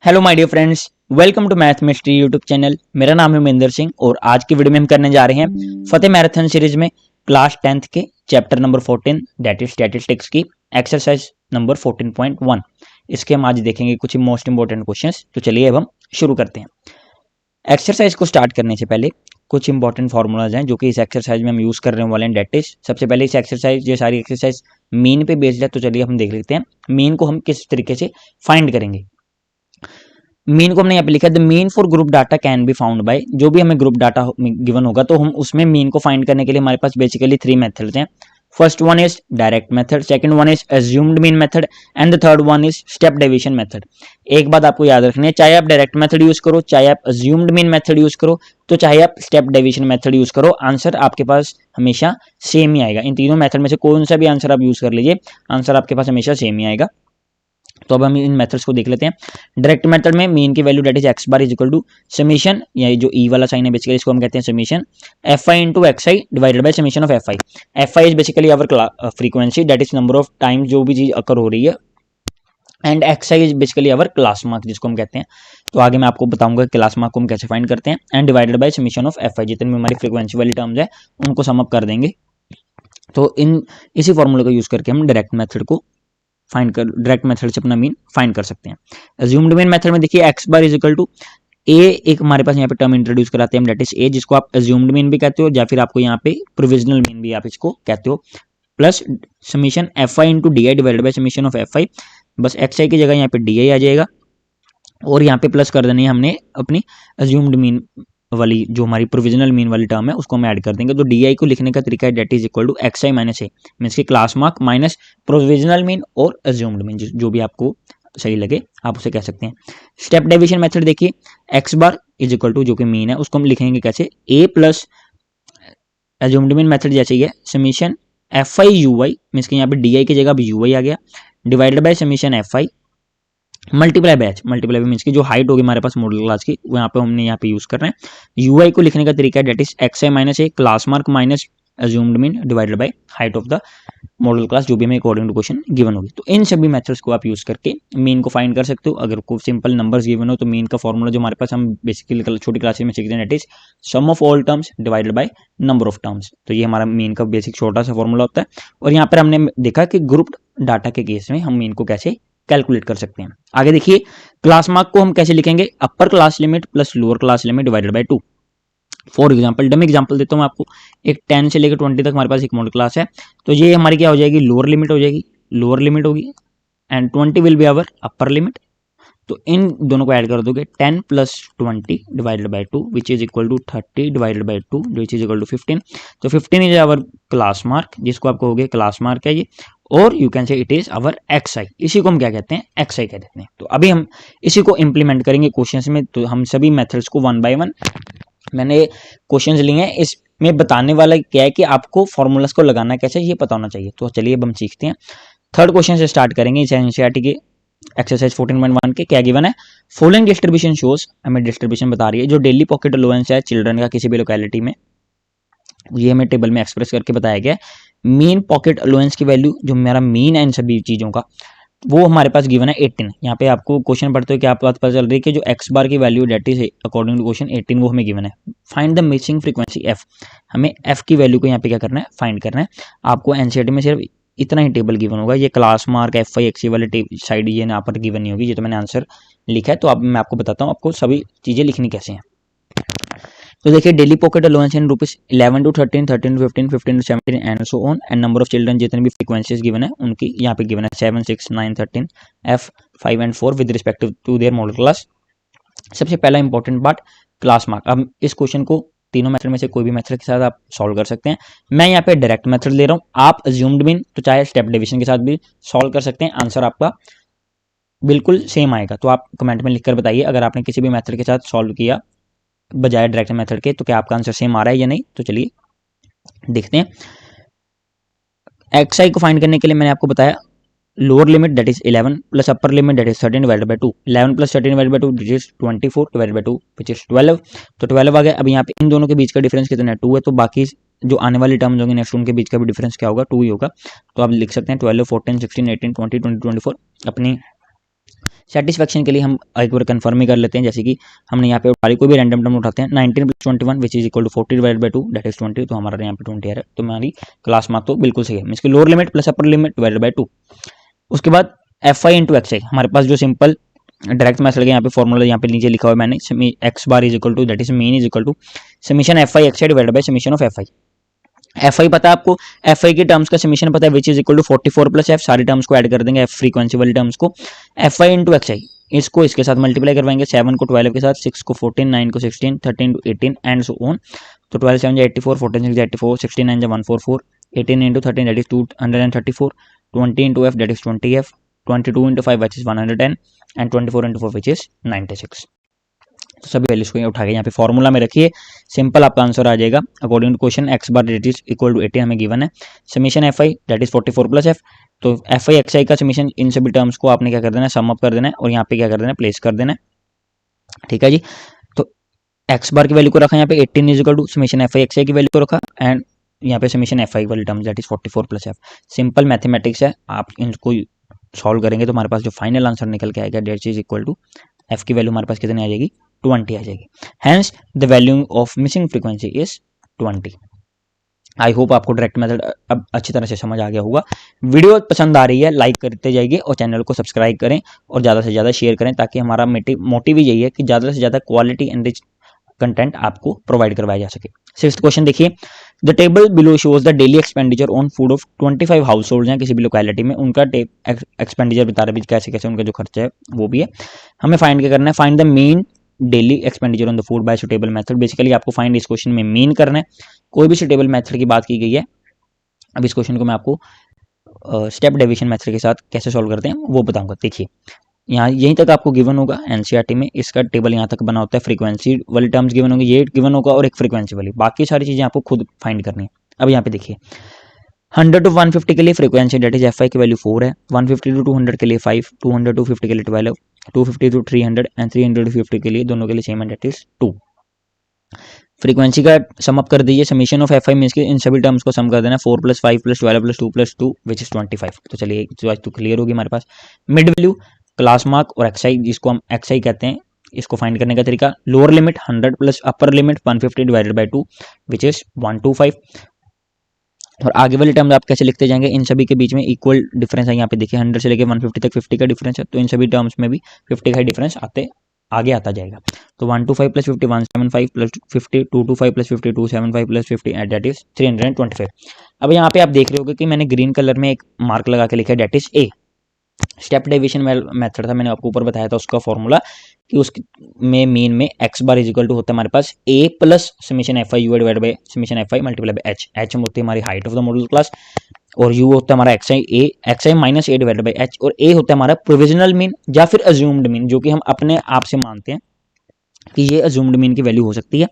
Hello my dear friends, welcome to Math Mystery YouTube channel. मेरा नाम है महेंद्र सिंह और आज की वीडियो में हम करने जा रहे हैं फतेह मैराथन सीरीज में क्लास 10th के chapter number 14 that is statistics की एक्सरसाइज नंबर 14.1। इसके हम आज देखेंगे कुछ मोस्ट इंपॉर्टेंट क्वेश्चंस। तो चलिए अब हम शुरू करते हैं। एक्सरसाइज को स्टार्ट करने से पहले कुछ इंपॉर्टेंट फार्मूलाज हैं जो कि इस एक्सरसाइज में हम यूज करने वाले हैं। डेट इज सबसे पहले इस एक्सरसाइज, ये सारी एक्सरसाइज मीन पे बेस्ड है। तो चलिए हम देख लेते हैं मीन को हम किस तरीके से फाइंड करेंगे। मीन को हमने यहाँ पे लिखा है the mean for group data can be found by. जो भी हमें ग्रुप डाटा गिवन होगा तो हम उसमें मीन को फाइंड करने के लिए हमारे पास बेसिकली 3 मेथड्स हैं। First one is direct method, second one is assumed mean method and the third one is step deviation method. एक बात आपको याद रखनी है, चाहे आप डायरेक्ट मेथड यूज करो, चाहे आप अज्यूम्ड मीन मेथड यूज करो, तो चाहे आप स्टेप डेविएशन मेथड यूज करो, आंसर आपके पास हमेशा सेम ही आएगा। इन तीनों मेथड में से कौन सा भी आंसर आप यूज कर लीजिए, आंसर आपके पास हमेशा सेम ही आएगा। तो अब हम इन मेथड्स को देख लेते हैं। डायरेक्ट मेथड में मीन की value that is x bar is equal to summation, या जो ई वाला साइन है बेसिकली इसको हम कहते हैं summation f i into x i divided by summation of f i. F i is basically our frequency, that is number of time जो भी चीज अकर हो रही है, and x i is basically our class mark जिसको हम कहते हैं। तो आगे मैं आपको बताऊंगा क्लास मार्क को हम कैसे फाइंड करते हैं। And divided by summation of f आई, जितनी भी हमारी फ्रीक्वेंसी वाली टर्म्स है उनको सम अप कर देंगे। तो इन इसी फॉर्मूले को यूज करके हम डायरेक्ट मेथड को फाइंड कर, डायरेक्ट मेथड से अपना मीन फाइंड कर सकते हैं। अज्यूम्ड मीन मेथड में देखिए x bar is equal to A, एक हमारे पास यहाँ पे टर्म इंट्रोड्यूस कराते हैं हम, डेट इज ए, जिसको आप अज्यूम्ड मीन भी कहते हो या फिर आपको यहाँ पे प्रोविजनल मीन भी आप इसको कहते हो, plus summation f i into D I divided by summation of f आई। बस एक्स आई की जगह यहाँ पे डी आई आ जाएगा और यहाँ पे प्लस कर देनी है हमने अपनी अज्यूम्ड मीन वाली, जो हमारी प्रोविजनल मीन वाली टर्म है उसको हम ऐड कर देंगे। तो डी आई को लिखने का तरीका है that is equal to x i minus A, means की class mark minus provisional mean और अज्यूम्ड मीन, जो भी आपको सही लगे आप उसे कह सकते हैं। स्टेप डेविएशन मेथड देखिए, x bar is equal to जो कि मीन है उसको हम लिखेंगे कैसे, a plus assumed mean method जैसे ही है summation f i u i, means की यहाँ पे डी आई की जगह अब यू आई आ गया, divided by summation f i multiply batch, multiply means की जो हाइट होगी हमारे पास मॉडल क्लास की वो यहाँ पे हमने यहाँ पे यूज कर रहे हैं। यूआई को लिखने का तरीका है that is x i minus a class mark minus assumed mean divided by height of the modal class, जो भी हमें अकॉर्डिंग टू क्वेश्चन गिवन होगी। तो इन सभी मेथड्स को आप यूज करके मीन को फाइंड कर सकते हो। अगर कोई सिंपल नंबर्स गिवन हो तो मीन का फॉर्मूला जो हमारे पास हम बेसिकली छोटी क्लासेस में सीखते हैं that is sum of all terms divided by number of terms. तो ये हमारा मीन का बेसिक छोटा सा फॉर्मूला होता है। और यहाँ पर हमने देखा कि ग्रुप डाटा के केस में हम मीन को कैसे कैलकुलेट कर सकते हैं। आगे देखिए क्लास मार्क को हम कैसे लिखेंगे, upper class limit plus lower class limit divided by 2। For example dummy example देता हूं मैं आपको, एक 10 से लेकर 20 तक हमारे पास एक मॉडल क्लास है, तो ये हमारी क्या हो जाएगी, लोअर लिमिट हो जाएगी, लोअर लिमिट होगी, and 20 will be our upper limit. तो इन दोनों को ऐड कर दोगे 10 plus 20 divided by 2 which is equal to 30 divided by 2 which is equal to 15। तो 15 इज आवर क्लास मार्क, जिसको आप कहोगे क्लास मार्क है ये, और you can say it is our x i, इसी को हम क्या कहते हैं, एक्स आई कह देते हैं। तो अभी हम इसी को इंप्लीमेंट करेंगे क्वेश्चंस में। तो हम सभी मेथड्स को वन बाय वन मैंने क्वेश्चंस लिए हैं, इसमें बताने वाला क्या है कि आपको फॉर्मूलास को लगाना कैसे ये पता होना चाहिए। तो चलिए अब हम सीखते हैं। थर्ड क्वेश्चन से स्टार्ट करेंगे इस एनसीईआरटी के एक्सरसाइज 14.1 के। क्या गिवन है, फॉलोइंग डिस्ट्रीब्यूशन शोज, हमें डिस्ट्रीब्यूशन बता रही है जो डेली पॉकेट अलाउंस है चिल्ड्रन का किसी भी लोकेलिटी में, ये हमें टेबल में एक्सप्रेस करके बताया गया है। मीन पॉकेट अलाउंस की वैल्यू जो मेरा मीन है इन सभी चीजों का, वो हमारे पास गिवन है 18। यहाँ पे आपको क्वेश्चन पढ़ते हो कि आप बात पता चल रही है कि जो एक्स बार की value that is according to question 18 वो हमें गिवन है। Find the missing frequency f, हमें एफ की वैल्यू को यहाँ पे क्या करना है, फाइंड करना है। आपको एनसीईआरटी में सिर्फ इतना ही टेबल गिवन होगा, ये class mark F i x वाले साइड ये यहाँ पर गिवन नहीं होगी। ये तो मैंने आंसर लिखा है, तो अब मैं आपको बताता हूँ आपको सभी चीजें लिखनी कैसे हैं। तो देखिए daily pocket allowance in rupees 11 to 13, 13 to 15, 15 to 17 and so on, and number of children जितने भी फ्रीक्वेंसीज गिवन है उनकी यहाँ पे गिवन है 7, 6, 9, 13, F 5 and 4 with respect to their modal class. सबसे पहला इंपॉर्टेंट पार्ट क्लास मार्क। अब इस क्वेश्चन को तीनों मेथड में से कोई भी मेथड के साथ आप सॉल्व कर सकते हैं। मैं यहाँ पे डायरेक्ट मेथड ले रहा हूँ, आप अज्यूम्ड मीन तो चाहे स्टेप डिवीजन के साथ भी सॉल्व कर सकते हैं, आंसर आपका बिल्कुल सेम आएगा। तो आप कमेंट में लिखकर बताइए अगर आपने किसी भी मेथड के साथ सॉल्व किया बजाय डायरेक्ट मेथड के, तो क्या आपका आंसर सेम आ रहा है या नहीं। तो चलिए देखते हैं। एक्स आई को फाइंड करने के लिए मैंने आपको बताया lower limit that is 11 plus upper limit that is 13 divided by 2, 11 plus 13 divided by 2 this is 24 divided by 2 which is 12। तो 12 आ गया। अब यहाँ पे इन दोनों के बीच का डिफरेंस कितना है, 2 है, तो बाकी जो आने वाली टर्म्स होंगे नेक्स्ट उनके बीच का भी डिफरेंस क्या होगा, 2 ही होगा। तो आप लिख सकते हैं 12, 14, 16, 18, 20, 24 अपनी सेटिस्फैक्शन के लिए हम एक बार कंफर्म ही कर लेते हैं, जैसे कि हमने यहाँ पे उठा ली, कोई भी रैंडम नंबर उठाते हैं, 19 + 21 which is equal to 40 divided by 2 that is 20, तो हमारा यहाँ पे 20 आ रहा है, तो हमारी क्लास मार्क तो बिल्कुल सही है, मींस की lower limit plus upper limit divided by 2। उसके बाद fi इंटू एक्स हमारे पास जो सिंपल डायरेक्ट मेथड के यहाँ पे फॉर्मूला यहाँ पे नीचे लिखा हुआ है मैंने, x bar is equal to that is mean is equal to summation f i x i divided by summation of f i. F i पता है आपको, एफ आई के टर्म्स का समीशन पता है which is equal to 44 + f, सारे terms को add कर देंगे, एफ फ्रीक्वेंसी वाले टर्म्स को, f i into x i इसको इसके साथ मल्टीप्लाई करवाएंगे, 7 को 12 के साथ, 6 को 14, 9 को 16, 13 को 18 एंड सो ऑन। तो 12 7 84, 14 6 84, 16 9 144, 18 into 13 that is 234, 20 into f that is 20f, 22 into 5 which is 110 and 24 into 4 which is 96। तो सभी वैल्यूज को उठा के यहाँ पे फॉर्मूला में रखिए, सिंपल आपका आंसर आ जाएगा according to question. X bar that is equal to 18 हमें गिवन है, summation f i that is 44 + f, तो एफ आई एक्स आई का समीशन इन सभी टर्म्स को आपने क्या कर देना है, सम अप कर देना है और यहाँ पे क्या कर देना है, प्लेस कर देना है। ठीक है जी, तो एक्स बार की वैल्यू को रखा यहाँ पे 18 is equal to summation f i x i की वैल्यू को रखा एंड यहाँ पे समीशन एफ आई वाली term that is 44 + f। Simple mathematics है, आप इनको सॉल्व करेंगे तो हमारे पास जो फाइनल आंसर निकल के आएगा that is equal to f की वैल्यू हमारे पास कितनी आ जाएगी, 20 आ जाएगी। Hence the value of missing frequency is 20। I hope आपको डायरेक्ट मेथड अब अच्छी तरह से समझ आ गया होगा। वीडियो पसंद आ रही है लाइक करते जाइए और चैनल को सब्सक्राइब करें और ज़्यादा से ज़्यादा शेयर करें, ताकि हमारा मोटिव यही है कि ज़्यादा से ज़्यादा क्वालिटी एंड कंटेंट आपको प्रोवाइड करवाया जा सके। 6th क्वेश्चन देखिए, the table below shows the daily expenditure on food of 25 house hold हैं किसी भी लोकेलिटी में, उनका एक्सपेंडिचर बता रहे कैसे कैसे उनका जो खर्चा है वो भी है। हमें फाइंड क्या करना है, find the main daily expenditure on the food by suitable method. Basically आपको फाइंड इस क्वेश्चन में मीन करना है, कोई भी सुटेबल मेथड की बात की गई है। अब इस क्वेश्चन को मैं आपको स्टेप डेविएशन मेथड के साथ कैसे सॉल्व करते हैं वो बताऊंगा। देखिए यहाँ यहीं तक आपको गिवन होगा एनसीईआरटी में, इसका टेबल यहाँ तक बना होता है, फ्रीक्वेंसी वाली टर्म्स गिवन होंगे, ये गिवन होगा और एक फ्रीक्वेंसी वाली, बाकी सारी चीजें आपको खुद फाइंड करनी है। अब यहाँ पे देखिए 100 to 150 के लिए frequency that is f i की वैल्यू 4 है, 150 to 200 के लिए 5, 200 to 50 के लिए 12, 250 to 300 एंड 300 to 50 के लिए दोनों के लिए सेम है डेट इज 2। फ्रीक्वेंसी का सम अप कर दीजिए, summation of f I means के इन सभी टर्म्स को सम कर देना, 4 + 5 + 12 + 2 + 2 विच इज 25। तो चलिए जो आज तो क्लियर होगी हमारे पास। मिड वैल्यू, क्लास मार्क और एक्स आई, जिसको हम एक्स आई कहते हैं, इसको फाइंड करने का तरीका, lower limit 100 plus upper limit 150 divided by 2 which is 125। और आगे वाले टर्म आप कैसे लिखते जाएंगे, इन सभी के बीच में इक्वल डिफरेंस है। यहाँ पे देखिए 100 से लेकर 150 तक 50 का डिफरेंस है, तो इन सभी टर्म्स में भी 50 का डिफरेंस आगे आता जाएगा। तो 125 + 50 175 + 50 225 + 50 275 + 50 एट दैट इज 325। अब यहाँ पे आप देख रहे होगे कि मैंने ग्रीन कलर में एक मार्क लगा के लिखा है that is a. Step deviation method था, मैंने आपको ऊपर बताया था उसका फॉर्मूला कि उसमें मीन में x bar is equal to होता है हमारे पास A plus summation f i u divide by summation f i multiply by h. H होती है हमारी height of the modal class और यू होता है हमारा x i minus A divide by h, और ए होता है हमारा प्रोविजनल मीन या फिर अज्यूम्ड मीन, जो कि हम अपने आप से मानते हैं कि ये अज्यूम्ड मीन की वैल्यू हो सकती है।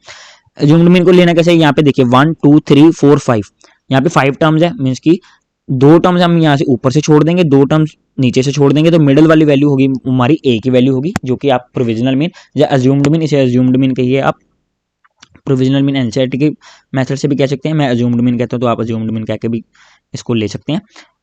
अज्यूम्ड मीन को लेना कैसे, यहाँ पे देखिए 1 2 3 4 5, यहाँ पे 5 टर्म्स है, मीन्स की 2 टर्म्स हम यहाँ से ऊपर से छोड़ देंगे, 2 टर्म्स नीचे से छोड़ देंगे, तो मिडल वाली वैल्यू होगी हमारी ए की वैल्यू होगी, जो कि आप प्रोविजनल मीन या अज्यूम्ड मीन, इसे अज्यूम्ड मीन कहिए आप, प्रोविजनल मीन एनसीईआरटी के मेथड से भी कह सकते हैं, मैं अज्यूम्ड मीन कहता हूँ तो आप अज्यूम्ड मीन कह के भी इसको ले सकते हैं,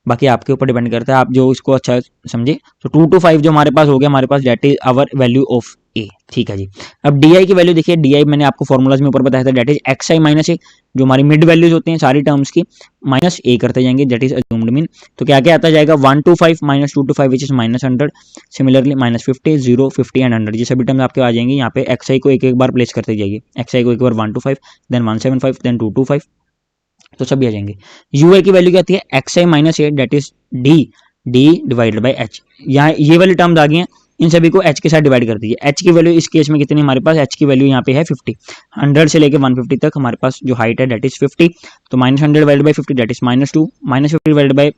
बाकी आपके ऊपर डिपेंड करता है, आप जो इसको अच्छा समझे। तो 2 to 5 जो हमारे पास हो गया, हमारे पास that is our value of A. ठीक है जी, अब डी आई की वैल्यू देखिए, डी आई मैंने आपको फॉर्मूलाज में ऊपर बताया था that is x i minus A, जो हमारी मिड वैल्यूज होती हैं सारी टर्म्स की माइनस ए करते जाएंगे दैट इज अज्यूम्ड मीन। तो क्या क्या आता जाएगा 1 to 5 - 2 to 5 which is -100, similarly -50 0 50 and 100, ये सभी टर्म्स आपके आ जाएंगे। यहाँ पे एक्स आई को एक एक बार प्लेस करते जाइए, एक्स आई को एक बार 1 to 5 देन 175 देन 2 to 5, तो सभी आ जाएंगे। यू आई की वैल्यू क्या आती है, x i minus A that is D divided by H. यहाँ ये वाली टर्म्स आ गई हैं, इन सभी को एच के साथ डिवाइड कर दीजिए। एच की वैल्यू इस केस में कितनी हमारे पास, एच की वैल्यू यहाँ पे है 50, 100 से लेकर 150 तक हमारे पास जो हाइट है दैट इज 50, तो -100 divided by 50 that is -2, -50 divided by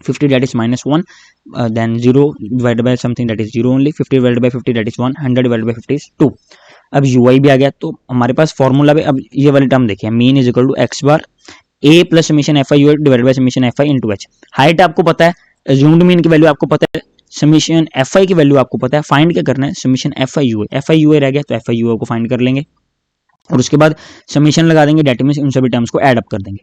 50 that is -1, then 0 divided by something that is 0 only, 50 divided by 50 that is 1, 100 divided by 50 is 2। अब ui भी आ गया, तो हमारे पास फॉर्मूला भी, अब ये वाली टर्म देखिए, mean is equal to x bar a plus summation f i u divided by summation f i into h. Height आपको पता है, अज्यूम्ड मीन की वैल्यू आपको पता है, समीशन एफ आई की वैल्यू आपको पता है, फाइंड क्या करना है, समीशन एफ आई यू रह गया, तो एफ आई यू को फाइंड कर लेंगे और उसके बाद समीशन लगा देंगे, डेट मींस उन सभी टर्म्स को ऐड अप कर देंगे।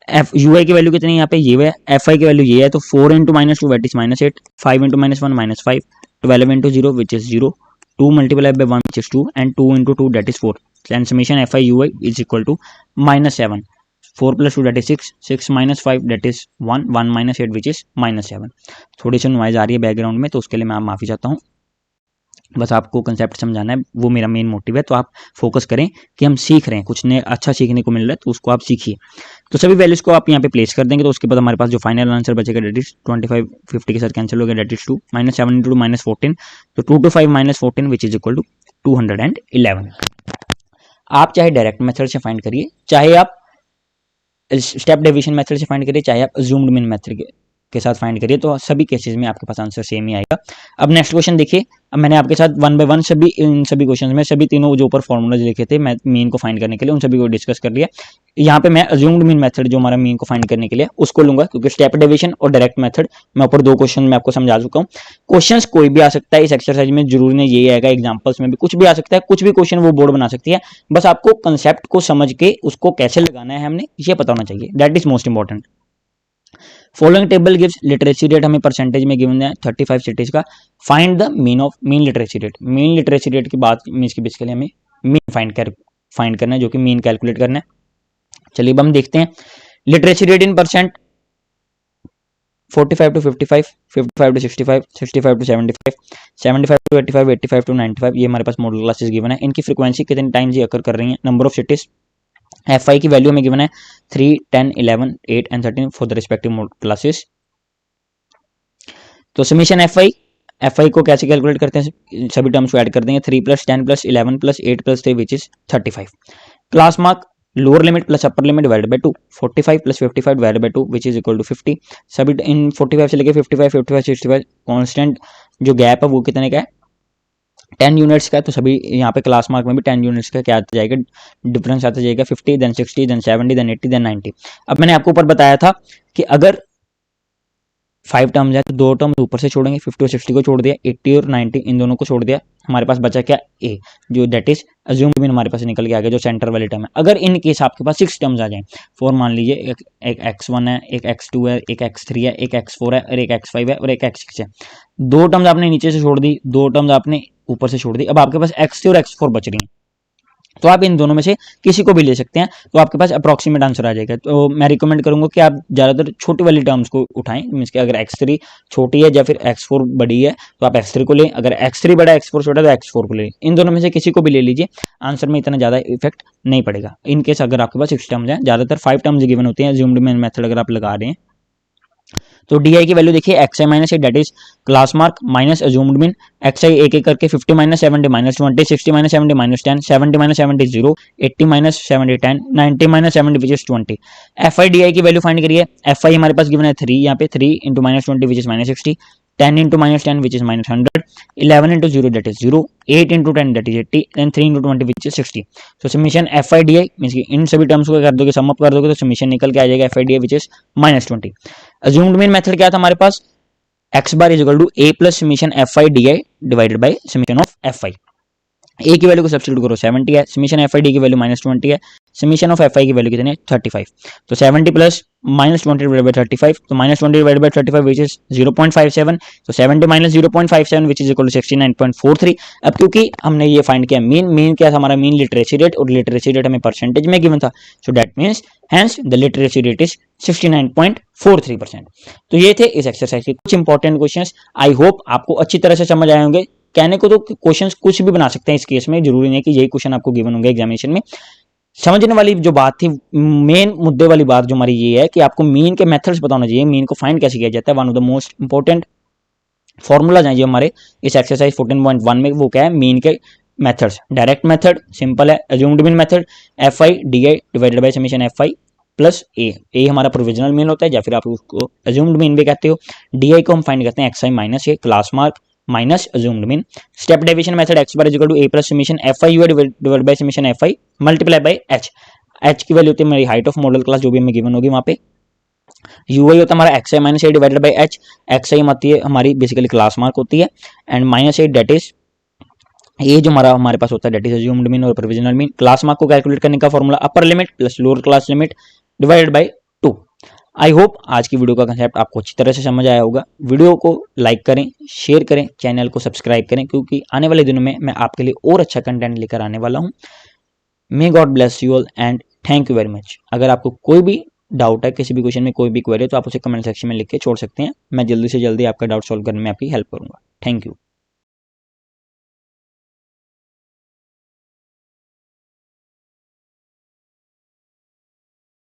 एफ यू आई की वैल्यू कितनी है यहाँ पे, ये है, एफ आई की वैल्यू ये है, तो 4 × -2 that is -8, 5 × -1 -5 12 into 0 which is 0, 2 multiplied by 1 which is 2, and 2 into 2 that is 4. Then summation fi ui is equal to -7. 4 plus 2 that is 6, 6 minus 5 that is 1, 1 minus 8 which is -7. थोड़ी सी noise आ रही है background में, तो उसके लिए मैं माफ़ी चाहता हूँ। बस आपको कंसेप्ट समझाना है, वो मेरा मेन मोटिव है। तो आप फोकस करें कि हम सीख रहे हैं, कुछ नया अच्छा सीखने को मिल रहा है, तो उसको आप सीखिए। तो सभी वैल्यूज को आप यहाँ पे प्लेस कर देंगे, तो उसके बाद हमारे पास जो फाइनल आंसर बचेगा डेट इज 25, 50 के साथ कैंसिल हो गया, डेट इज 2 -7 इंटू -14, तो 2 to 5 -14 which is equal to 211। आप चाहे डायरेक्ट मेथड से फाइंड करिए, चाहे आप स्टेप डेविएशन मेथड से फाइंड करिए, चाहे आप अज्यूम्ड मीन मेथड के साथ फाइंड करिए, तो सभी केसेस में आपके पास आंसर सेम ही आएगा। अब नेक्स्ट क्वेश्चन देखिए। अब मैंने आपके साथ 1 by 1 सभी इन सभी क्वेश्चंस में सभी तीनों जो ऊपर फॉर्मूलाज लिखे थे मैं मीन को फाइंड करने के लिए, उन सभी को डिस्कस कर लिया। यहाँ पे मैं अज्यूम्ड मीन मेथड जो हमारा मीन को फाइंड करने के लिए उसको लूंगा, क्योंकि स्टेप डेविएशन और डायरेक्ट मेथड मैं ऊपर 2 क्वेश्चन में आपको समझा चुका हूँ। क्वेश्चंस कोई भी आ सकता है इस एक्सरसाइज में, जरूरी नहीं यही आएगा, एग्जाम्पल्स में भी कुछ भी आ सकता है, कुछ भी क्वेश्चन वो बोर्ड बना सकती है। बस आपको कंसेप्ट को समझ के उसको कैसे लगाना है हमने ये पता होना चाहिए, that is most important. Following table gives literacy rate, हमें परसेंटेज में गिवन है 35 सिटीज का। Find the mean of mean literacy rate. Mean literacy rate की बात मीन्स की बेसिकली हमें मीन फाइंड करना है, जो कि मीन कैलकुलेट करना है। चलिए अब हम देखते हैं literacy rate in percent. 45 to 55, 55 to 65, 65 to 75, 75 to 85, 85 to 95, ये हमारे पास मॉडल क्लासेस गिवन है। इनकी फ्रीक्वेंसी कितने टाइम्स ये अकर कर रही है, नंबर ऑफ सिटीज। fi की वैल्यू हमें गिवन है 3, 10, 11, 8 and 13 for the respective model classes. तो समीशन fi को कैसे कैलकुलेट करते हैं, सभी टर्म्स को ऐड कर देंगे, 3 + 10 + 11 + 8 + 3 which is 35। Class mark lower limit plus upper limit divided by 2, 45 + 55 divided by 2 which is equal to 50। सभी इन 45 से लेके 55, 55, 65 कांस्टेंट जो गैप है वो कितने का है, 10 यूनिट्स का है। तो सभी यहाँ पे क्लास मार्क में भी 10 यूनिट्स का क्या आता जाएगा, डिफरेंस आता जाएगा 50, देन 60, देन 70, देन 80, देन 90। अब मैंने आपको ऊपर बताया था कि अगर 5 टर्म्स है तो 2 टर्म ऊपर से छोड़ेंगे, 50 और 60 को छोड़ दिया, 80 और 90 इन दोनों को छोड़ दिया, हमारे पास बचा क्या, ए, जो दैट इज अज्यूम्ड मीन हमारे पास निकल के आ गया, जो सेंटर वाली टर्म है। अगर इन केस आपके पास 6 टर्म्स आ जाएं, फॉर मान लीजिए एक x1 है, एक x2 है, एक x3 है, एक x4 है और एक x5 है और एक x6 है। 2 टर्म्स आपने नीचे से छोड़ दी, 2 टर्म्स आपने ऊपर से छोड़ दी, अब आपके पास x3 और x4 बच रही हैं। तो आप इन दोनों में से किसी को भी ले सकते हैं, तो आपके पास अप्रोक्सीमेट आंसर आ जाएगा। तो मैं रिकमेंड करूंगा कि आप ज़्यादातर छोटी वाली टर्म्स को उठाएं, मीन्स कि अगर x3 छोटी है या फिर x4 बड़ी है तो आप x3 को लें, अगर x3 बड़ा है x4 छोटा है तो x4 को लें। इन दोनों में से किसी को भी ले लीजिए, आंसर में इतना ज़्यादा इफेक्ट नहीं पड़ेगा। इनकेस अगर आपके पास 6 टर्म्स हैं, ज़्यादातर 5 टर्म्स गिवन होते हैं अज्यूम्ड मीन मेथड अगर आप लगा रहे हैं। तो डी की वैल्यू देखिए xi - 8 that is class mark minus assumed mean, xi एक एक करके 50 - 70 - 20, 60 - 70 -10, 70 - 70 0, 80 - 70 10, 90 - 70 विच इज 20। fi डी की वैल्यू फाइंड करिए। fi हमारे पास गिवन है 3, यहाँ पे 3 × -20 which is -60, 10 × -10 which is -100, 11 × 0 that is 0, 8 × 10 that is 80, and 3 × 20 which is 60। तो summation fi D means in सभी टर्म्स को कर दोगे, सम अप कर दोगे तो समीशन निकल के आ जाएगा fi d which is -20। Assumed mean method क्या था हमारे पास, x bar is equal to a plus summation fi d divided by summation of fi। a की वैल्यू को सब्स्टिट्यूट करो 70 है, समीशन fi डी की वैल्यू -20 है, समीशन ऑफ fi की वैल्यू कितनी है 35। तो 70 प्लस -20 डिवाइडेड बाय 35, तो -20 डिवाइडेड बाय 35 विच इज 0.57, तो 70 - 0.57 विच इज इक्वल टू 69.43। अब क्योंकि हमने ये फाइंड किया मीन क्या था हमारा, मीन लिटरेसी रेट, और लिटरेसी रेट हमें परसेंटेज में गिवन था, so that means hence the literacy rate is 69.43%। तो ये थे इस एक्सरसाइज के कुछ इंपॉर्टेंट क्वेश्चंस। आई होप आपको अच्छी तरह से समझ आए होंगे। कहने को तो क्वेश्चंस कुछ भी बना सकते हैं इस केस में, जरूरी नहीं कि यही क्वेश्चन आपको गिवन होंगे एग्जामिनेशन में। समझने वाली जो बात थी, मेन मुद्दे वाली बात जो हमारी ये है कि आपको मीन के मेथड्स पता होना चाहिए, मीन को फाइंड कैसे किया जाता है। One of the most important formulas हैं जो हमारे इस एक्सरसाइज 14.1 में, वो क्या है, मीन के मेथड्स। डायरेक्ट मेथड सिंपल है, assumed mean method fi d divided by summation fi plus A हमारा प्रोविजनल मीन होता है, या फिर आप उसको अज्यूम्ड मीन भी कहते हो। डी को हम फाइंड करते हैं xi minus a class mark minus assumed mean. Step deviation method x bar is equal to a plus summation fi u divided by summation fi multiply by h की value होती है मेरी height of model class जो भी हमें given होगी वहां पे, ui होता है हमारा xi minus A divided by h, xi आती है हमारी बेसिकली क्लास मार्क होती है, एंड -8 दैट इज ये जो हमारे पास होता है दैट इज अज्यूम्ड मीन और प्रोविजनल मीन। क्लास मार्क को कैलकुलेट करने का formula upper limit plus lower class limit divided by 2। I hope आज की वीडियो का कंसेप्ट आपको अच्छी तरह से समझ आया होगा। वीडियो को लाइक करें, शेयर करें, चैनल को सब्सक्राइब करें, क्योंकि आने वाले दिनों में मैं आपके लिए और अच्छा कंटेंट लेकर आने वाला हूं। May God bless you all and thank you very much. अगर आपको कोई भी डाउट है, किसी भी क्वेश्चन में कोई भी क्वेरी है, तो आप उसे कमेंट सेक्शन में लिख के छोड़ सकते हैं। मैं जल्दी से जल्दी आपका डाउट सॉल्व करने में आपकी हेल्प करूंगा। Thank you.